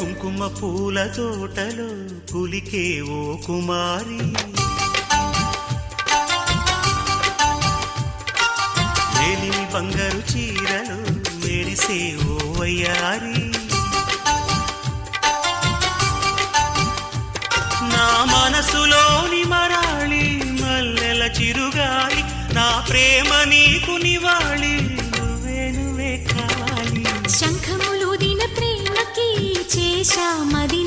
కుంకుమ పూల తోటలో కులికే ఓ కుమారి, మేలిమి బంగారు చీరలు మెరిసే ఓ వయ్యారి, నా మనసులోని మరాళి మల్లెల చిరుగాలి, నా ప్రేమ నీకు నివాళి, నువ్వే కావాలి. శంఖములు దిన ప్రేమకి చేశా మది